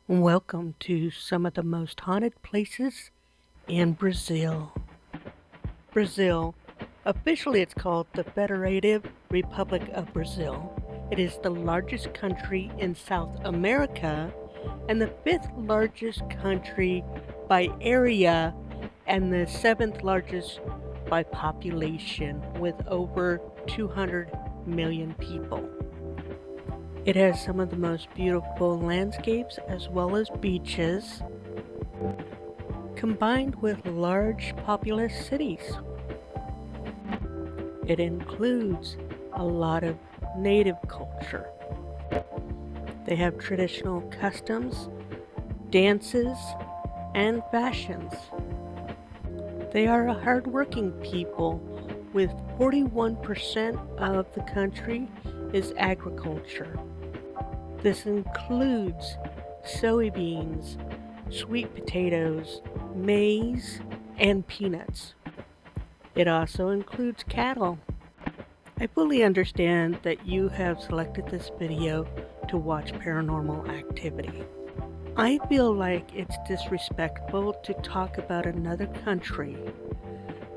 Welcome to some of the most haunted places in Brazil. Brazil, officially it's called the Federative Republic of Brazil. It is the largest country in South America and the fifth largest country by area and the seventh largest by population with over 200 million people. It has some of the most beautiful landscapes as well as beaches, combined with large populous cities. It includes a lot of native culture. They have traditional customs, dances, and fashions. They are a hardworking people, with 41% of the country is agriculture. This includes soybeans, sweet potatoes, maize, and peanuts. It also includes cattle. I fully understand that you have selected this video to watch paranormal activity. I feel like it's disrespectful to talk about another country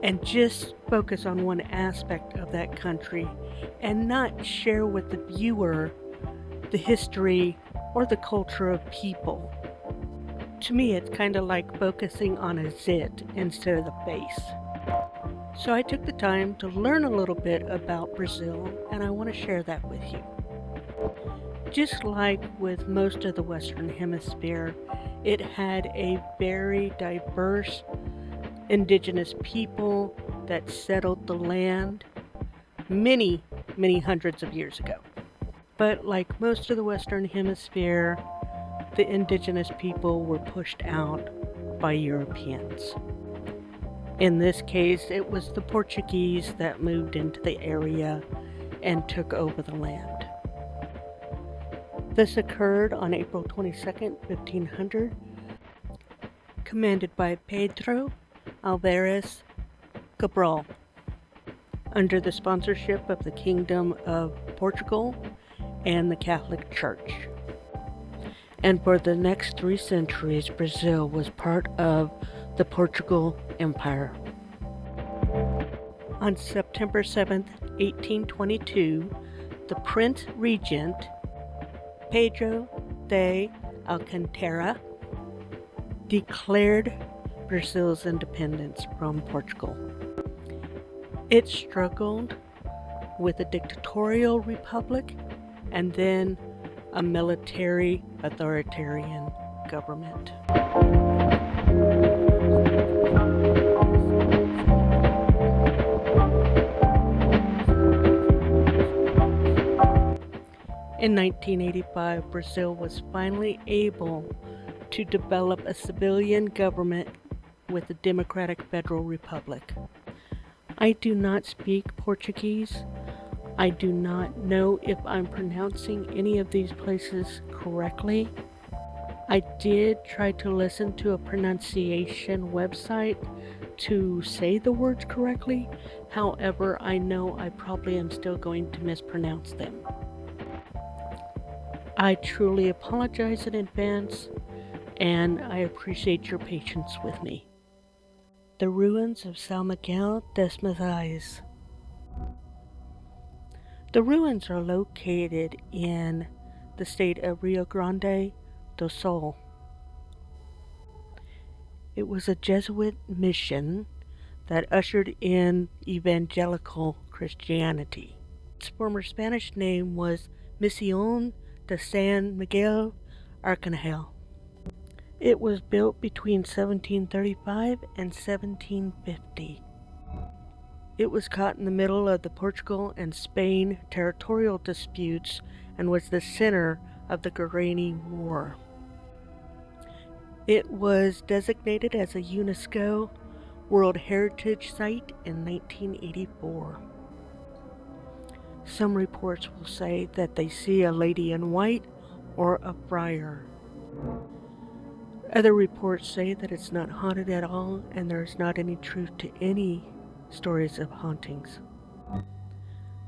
and just focus on one aspect of that country and not share with the viewer the history or the culture of people. To me, it's kind of like focusing on a zit instead of the face. So I took the time to learn a little bit about Brazil, and I want to share that with you. Just like with most of the Western Hemisphere, it had a very diverse indigenous people that settled the land many hundreds of years ago. But like most of the Western Hemisphere, the indigenous people were pushed out by Europeans. In this case, it was the Portuguese that moved into the area and took over the land. This occurred on April 22nd, 1500, commanded by Pedro Alvares Cabral, under the sponsorship of the Kingdom of Portugal and the Catholic Church. And for the next 3 centuries, Brazil was part of the Portugal Empire. On September 7th, 1822, the Prince Regent, Pedro de Alcântara, declared Brazil's independence from Portugal. It struggled with a dictatorial republic and then a military authoritarian government. In 1985, Brazil was finally able to develop a civilian government with a democratic federal republic. I do not speak Portuguese. I do not know if I'm pronouncing any of these places correctly. I did try to listen to a pronunciation website to say the words correctly. However, I know I probably am still going to mispronounce them. I truly apologize in advance, and I appreciate your patience with me. The ruins of São Miguel das Mazais. The ruins are located in the state of Rio Grande do Sul. It was a Jesuit mission that ushered in evangelical Christianity. Its former Spanish name was Misión de San Miguel Arcángel. It was built between 1735 and 1750. It was caught in the middle of the Portugal and Spain territorial disputes and was the center of the Guarani War. It was designated as a UNESCO World Heritage Site in 1984. Some reports will say that they see a lady in white or a friar. Other reports say that it's not haunted at all and there's not any truth to any stories of hauntings.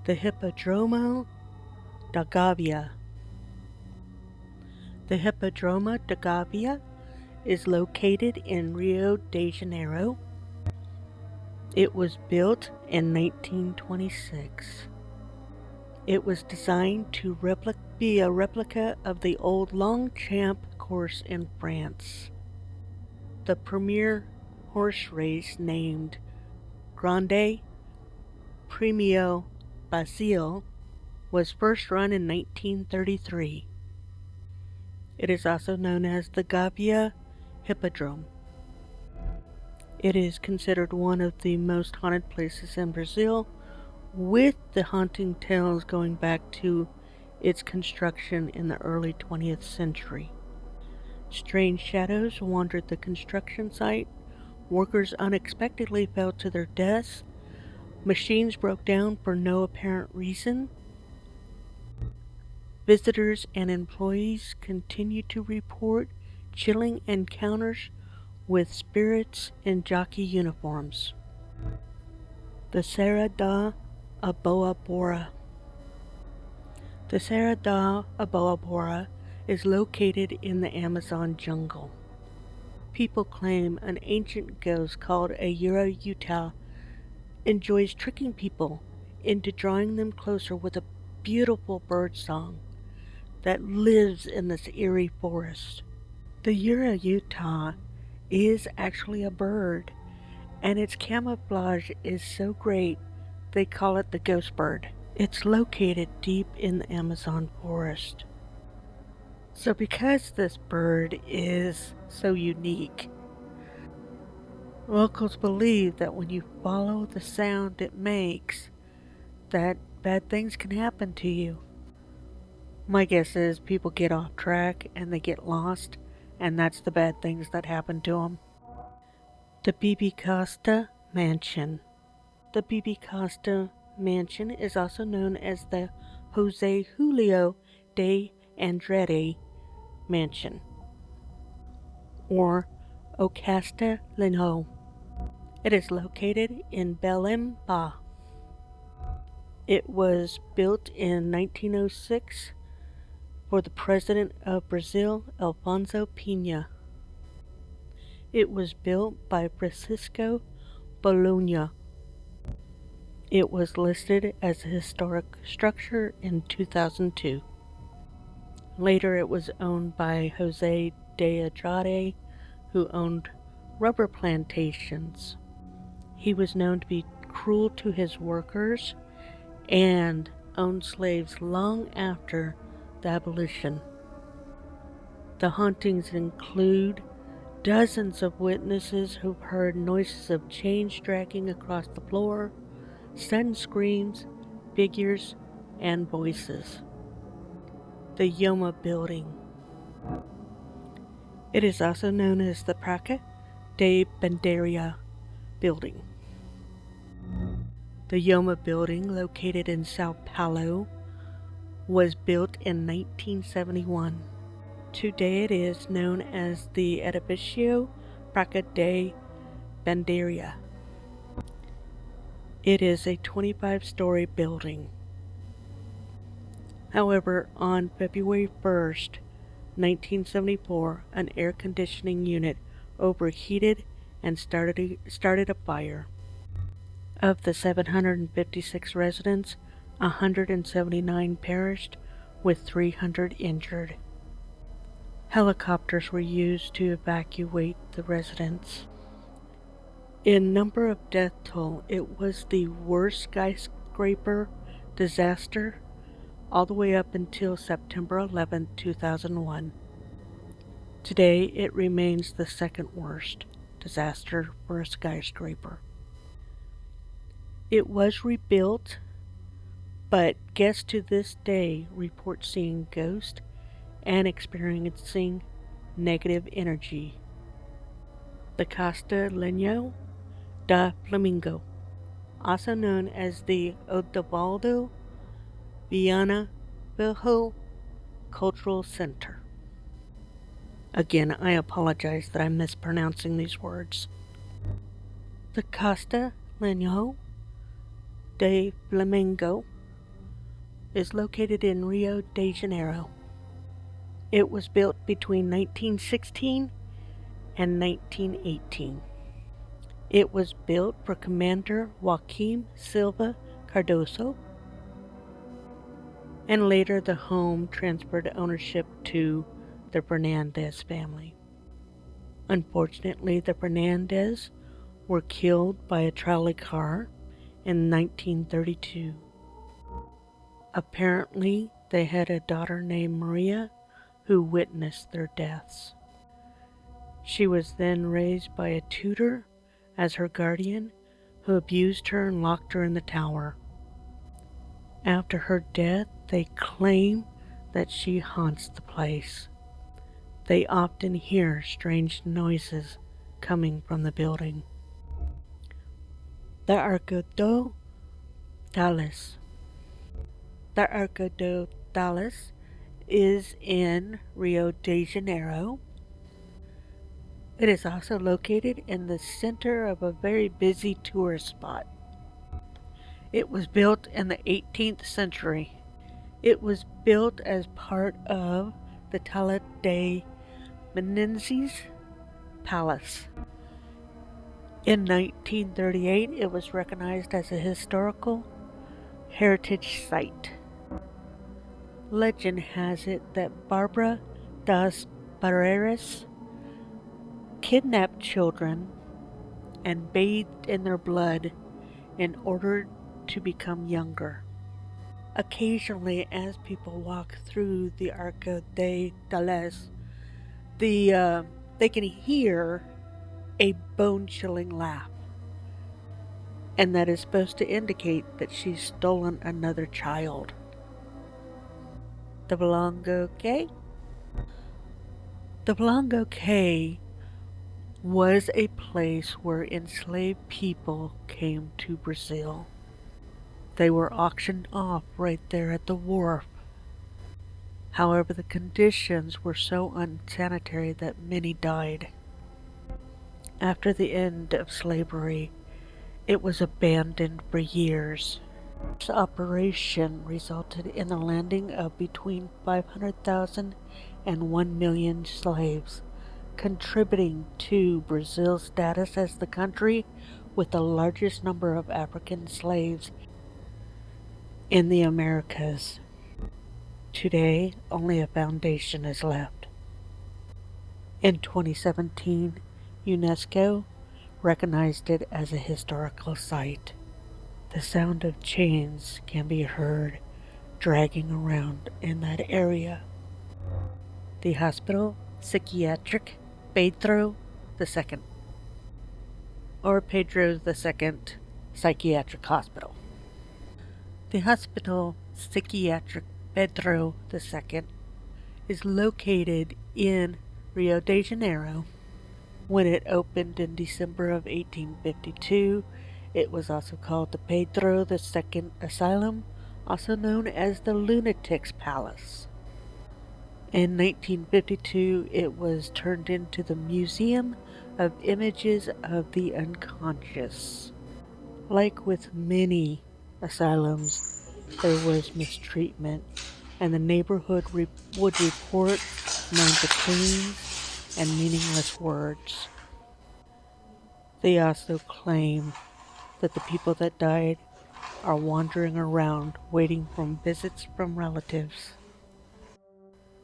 The Hippodromo da Gávea. The Hippodrome da Gavia is located in Rio de Janeiro. It was built in 1926. It was designed to be a replica of the old Longchamp course in France. The premier horse race, named Grande Premio Basile, was first run in 1933. It is also known as the Gavia Hippodrome. It is considered one of the most haunted places in Brazil, with the haunting tales going back to its construction in the early 20th century. Strange shadows wandered the construction site, workers unexpectedly fell to their deaths, machines broke down for no apparent reason. Visitors and employees continue to report chilling encounters with spirits in jockey uniforms. The Serra da Aboabora. The Serra da Aboabora is located in the Amazon jungle. People claim an ancient ghost called a Yura Yuta enjoys tricking people into drawing them closer with a beautiful bird song that lives in this eerie forest. The Yura Yuta is actually a bird, and its camouflage is so great they call it the ghost bird. It's located deep in the Amazon forest. So because this bird is so unique, locals believe that when you follow the sound it makes, that bad things can happen to you. My guess is people get off track and they get lost, and that's the bad things that happen to them. The Bibi Costa Mansion. The Bibi Costa Mansion is also known as the Jose Julio de Andrade Mansion, or Ocasta Linho. It is located in Belém, Bahia. It was built in 1906 for the President of Brazil, Alfonso Pena. It was built by Francisco Bologna. It was listed as a historic structure in 2002. Later it was owned by Jose de Andrade, who owned rubber plantations. He was known to be cruel to his workers and owned slaves long after the abolition. The hauntings include dozens of witnesses who've heard noises of chains dragging across the floor, sudden screams, figures, and voices. The Yoma Building. It is also known as the Praça de Bandeira Building. The Yoma Building, located in Sao Paulo, was built in 1971. Today it is known as the Edifício Praça de Bandeira. It is a 25-story building. However, on February 1st, 1974, an air conditioning unit overheated and started a fire. Of the 756 residents, 179 perished, with 300 injured. Helicopters were used to evacuate the residents. In number of death toll, it was the worst skyscraper disaster all the way up until September 11, 2001. Today, it remains the second worst disaster for a skyscraper. It was rebuilt, but guests to this day report seeing ghosts and experiencing negative energy. The Castelinho da Flamingo, also known as the Odevaldo Viana Filho Cultural Center. Again, I apologize that I'm mispronouncing these words. The Castelinho de Flamengo is located in Rio de Janeiro. It was built between 1916 and 1918. It was built for Commander Joaquim Silva Cardoso, and later the home transferred ownership to the Fernandez family. Unfortunately, the Fernandez were killed by a trolley car in 1932. Apparently, they had a daughter named Maria who witnessed their deaths. She was then raised by a tutor as her guardian who abused her and locked her in the tower. After her death, they claim that she haunts the place. They often hear strange noises coming from the building. The Arco do Dallas. The Arco do Dallas is in Rio de Janeiro. It is also located in the center of a very busy tourist spot. It was built in the 18th century. It was built as part of the Tala de Menezes Palace. In 1938, it was recognized as a historical heritage site. Legend has it that Barbara das Barreiras kidnapped children and bathed in their blood in order to become younger. Occasionally, as people walk through the Arco de Dallas, they can hear a bone-chilling laugh, and that is supposed to indicate that she's stolen another child. The Valongo Cay? The Valongo Cay was a place where enslaved people came to Brazil. They were auctioned off right there at the wharf. However, the conditions were so unsanitary that many died. After the end of slavery, it was abandoned for years. This operation resulted in the landing of between 500,000 and 1 million slaves, contributing to Brazil's status as the country with the largest number of African slaves in the Americas. Today, only a foundation is left. In 2017, UNESCO recognized it as a historical site. The sound of chains can be heard dragging around in that area. The Hospital Psychiatric Pedro II, or Pedro II Psychiatric Hospital. The Hospital Psychiatric Pedro II is located in Rio de Janeiro. When it opened in December of 1852, it was also called the Pedro II Asylum, also known as the Lunatics Palace. In 1952, it was turned into the Museum of Images of the Unconscious. Like with many asylums, there was mistreatment, and the neighborhood would report moans of pains and meaningless words. They also claim that the people that died are wandering around waiting for visits from relatives.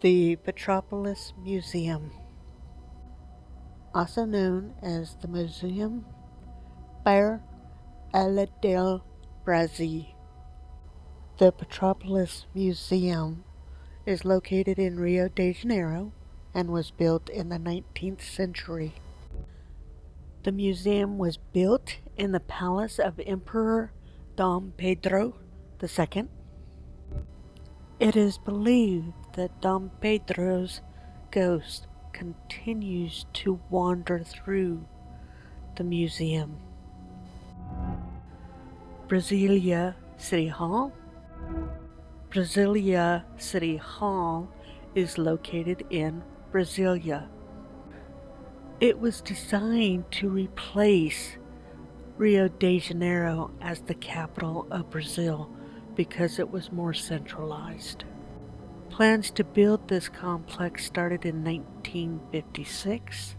The Petropolis Museum, also known as the Museum para Ela del Brasil. The Petropolis Museum is located in Rio de Janeiro and was built in the 19th century. The museum was built in the palace of Emperor Dom Pedro II. It is believed that Dom Pedro's ghost continues to wander through the museum. Brasilia City Hall. Brasilia City Hall is located in Brasilia. It was designed to replace Rio de Janeiro as the capital of Brazil because it was more centralized. Plans to build this complex started in 1956,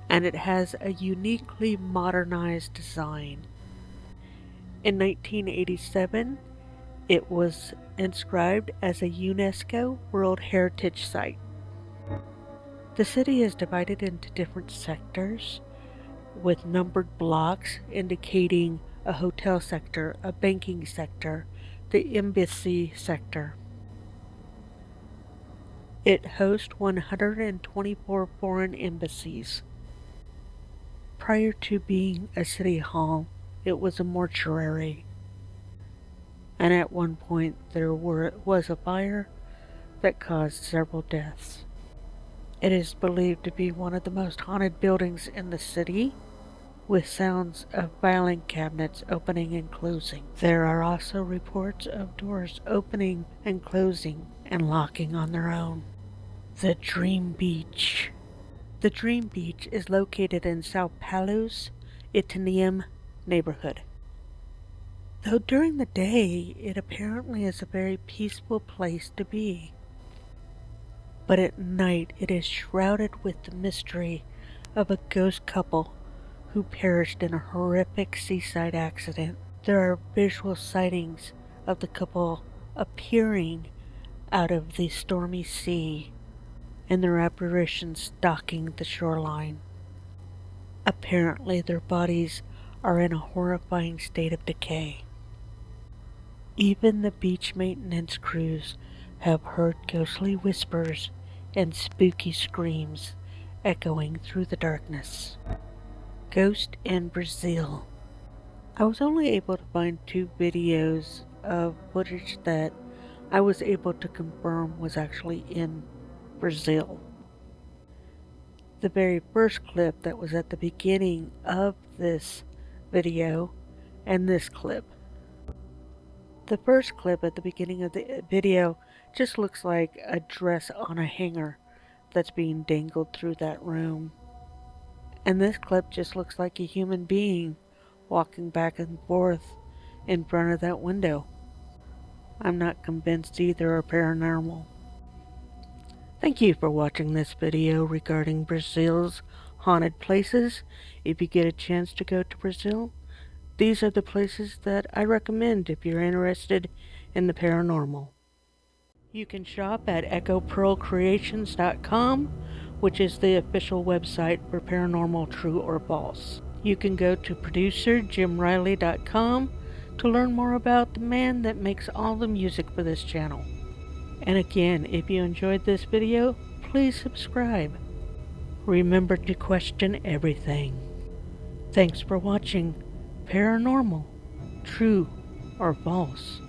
and it has a uniquely modernized design. In 1987, it was inscribed as a UNESCO World Heritage Site. The city is divided into different sectors, with numbered blocks indicating a hotel sector, a banking sector, the embassy sector. It hosts 124 foreign embassies. Prior to being a city hall, it was a mortuary. And at one point there was a fire that caused several deaths. It is believed to be one of the most haunted buildings in the city, with sounds of filing cabinets opening and closing. There are also reports of doors opening and closing and locking on their own. The Dream Beach. The Dream Beach is located in Sao Paulo's Itaniem neighborhood. Though during the day, it apparently is a very peaceful place to be. But at night, it is shrouded with the mystery of a ghost couple who perished in a horrific seaside accident. There are visual sightings of the couple appearing out of the stormy sea and their apparitions stalking the shoreline. Apparently, their bodies are in a horrifying state of decay. Even the beach maintenance crews have heard ghostly whispers and spooky screams echoing through the darkness. Ghost in Brazil. I was only able to find 2 videos of footage that I was able to confirm was actually in Brazil. The very first clip that was at the beginning of this video and this clip. The first clip at the beginning of the video just looks like a dress on a hanger that's being dangled through that room. And this clip just looks like a human being walking back and forth in front of that window. I'm not convinced either are paranormal. Thank you for watching this video regarding Brazil's haunted places. If you get a chance to go to Brazil, these are the places that I recommend if you're interested in the paranormal. You can shop at echopearlcreations.com, which is the official website for Paranormal True or False. You can go to producerjimriley.com to learn more about the man that makes all the music for this channel. And again, if you enjoyed this video, please subscribe. Remember to question everything. Thanks for watching Paranormal, True or False.